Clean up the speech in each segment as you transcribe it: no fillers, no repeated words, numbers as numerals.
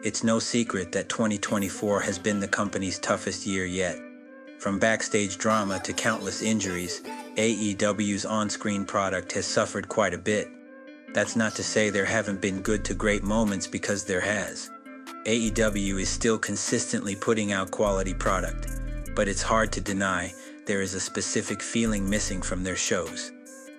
It's no secret that 2024 has been the company's toughest year yet. From backstage drama to countless injuries, AEW's on-screen product has suffered quite a bit. That's not to say there haven't been good to great moments, because there has. AEW is still consistently putting out quality product, but it's hard to deny there is a specific feeling missing from their shows.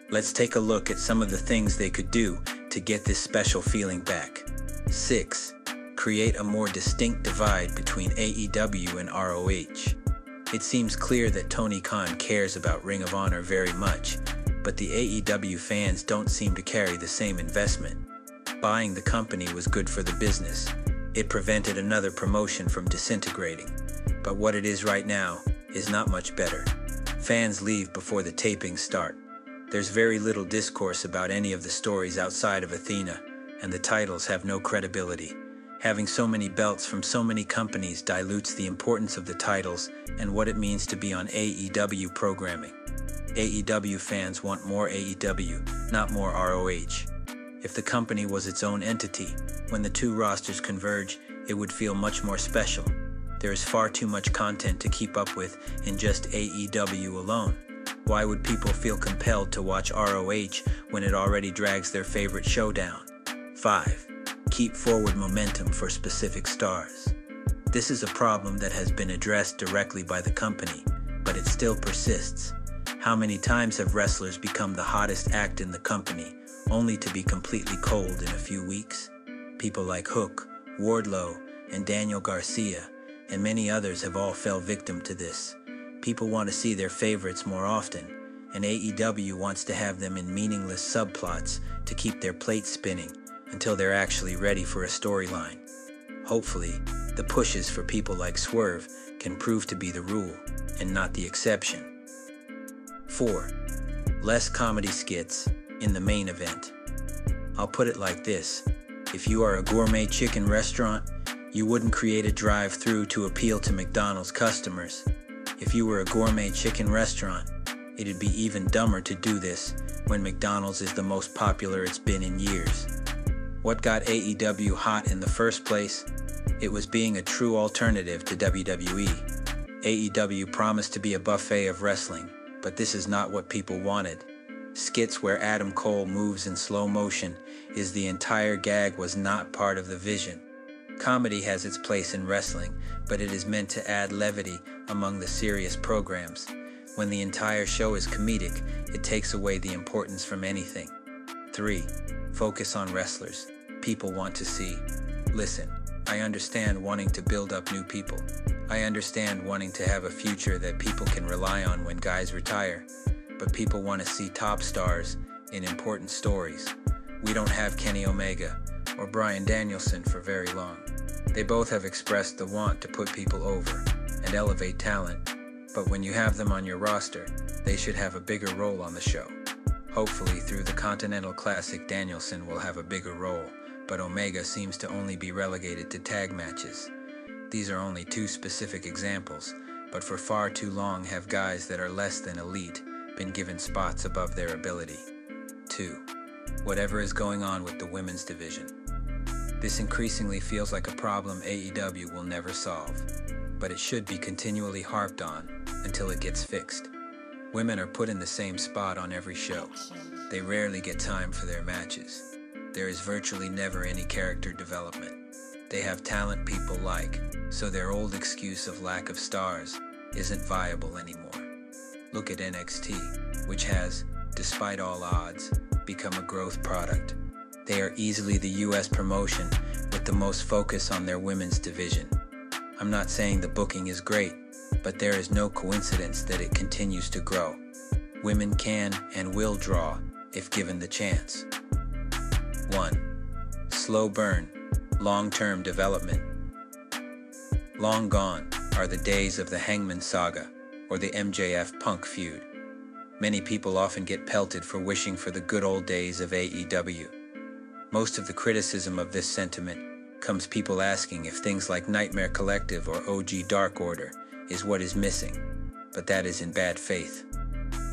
Let's take a look at some of the things they could do to get this special feeling back. 6. Create a more distinct divide between AEW and ROH. It seems clear that Tony Khan cares about Ring of Honor very much, but the AEW fans don't seem to carry the same investment. Buying the company was good for the business. It prevented another promotion from disintegrating. But what it is right now is not much better. Fans leave before the tapings start. There's very little discourse about any of the stories outside of Athena, and the titles have no credibility. Having so many belts from so many companies dilutes the importance of the titles and what it means to be on AEW programming. AEW fans want more AEW, not more ROH. If the company was its own entity, when the two rosters converge, it would feel much more special. There is far too much content to keep up with in just AEW alone. Why would people feel compelled to watch ROH when it already drags their favorite show down? 5. Keep forward momentum for specific stars. This is a problem that has been addressed directly by the company, but it still persists. How many times have wrestlers become the hottest act in the company, only to be completely cold in a few weeks? People like Hook, Wardlow, and Daniel Garcia, and many others have all fell victim to this. People want to see their favorites more often, and AEW wants to have them in meaningless subplots to keep their plate spinning until they're actually ready for a storyline. Hopefully, the pushes for people like Swerve can prove to be the rule and not the exception. 4. Less comedy skits in the main event. I'll put it like this. If you are a gourmet chicken restaurant, you wouldn't create a drive-thru to appeal to McDonald's customers. If you were a gourmet chicken restaurant, it'd be even dumber to do this when McDonald's is the most popular it's been in years. What got AEW hot in the first place? It was being a true alternative to WWE. AEW promised to be a buffet of wrestling, but this is not what people wanted. Skits where Adam Cole moves in slow motion is the entire gag was not part of the vision. Comedy has its place in wrestling, but it is meant to add levity among the serious programs. When the entire show is comedic, it takes away the importance from anything. 3. Focus on wrestlers people want to see. Listen, I understand wanting to build up new people. I understand wanting to have a future that people can rely on when guys retire. But people want to see top stars in important stories. We don't have Kenny Omega or Bryan Danielson for very long. They both have expressed the want to put people over and elevate talent, but when you have them on your roster, they should have a bigger role on the show. Hopefully through the Continental Classic, Danielson will have a bigger role, but Omega seems to only be relegated to tag matches. These are only two specific examples, but for far too long have guys that are less than elite been given spots above their ability. 2. Whatever is going on with the women's division. This increasingly feels like a problem AEW will never solve, but it should be continually harped on until it gets fixed. Women are put in the same spot on every show. They rarely get time for their matches. There is virtually never any character development. They have talent people like, so their old excuse of lack of stars isn't viable anymore. Look at NXT, which has, despite all odds, become a growth product. They are easily the US promotion with the most focus on their women's division. I'm not saying the booking is great, but there is no coincidence that it continues to grow. Women can and will draw if given the chance. 1. Slow burn, long-term development. Long gone are the days of the Hangman Saga or the MJF Punk feud. Many people often get pelted for wishing for the good old days of AEW. Most of the criticism of this sentiment comes people asking if things like Nightmare Collective or OG Dark Order is what is missing, but that is in bad faith.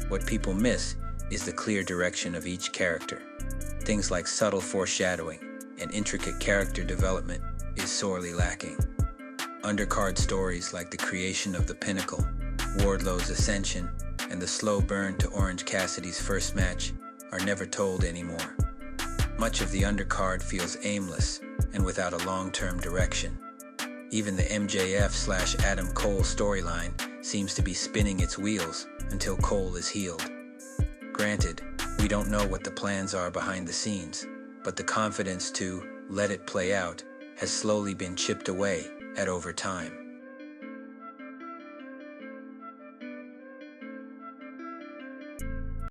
What people miss is the clear direction of each character. Things like subtle foreshadowing and intricate character development is sorely lacking. Undercard stories like the creation of the Pinnacle, Wardlow's ascension, and the slow burn to Orange Cassidy's first match are never told anymore. Much of the undercard feels aimless and without a long-term direction. Even the MJF/Adam Cole storyline seems to be spinning its wheels until Cole is healed. Granted, we don't know what the plans are behind the scenes, but the confidence to let it play out has slowly been chipped away at over time.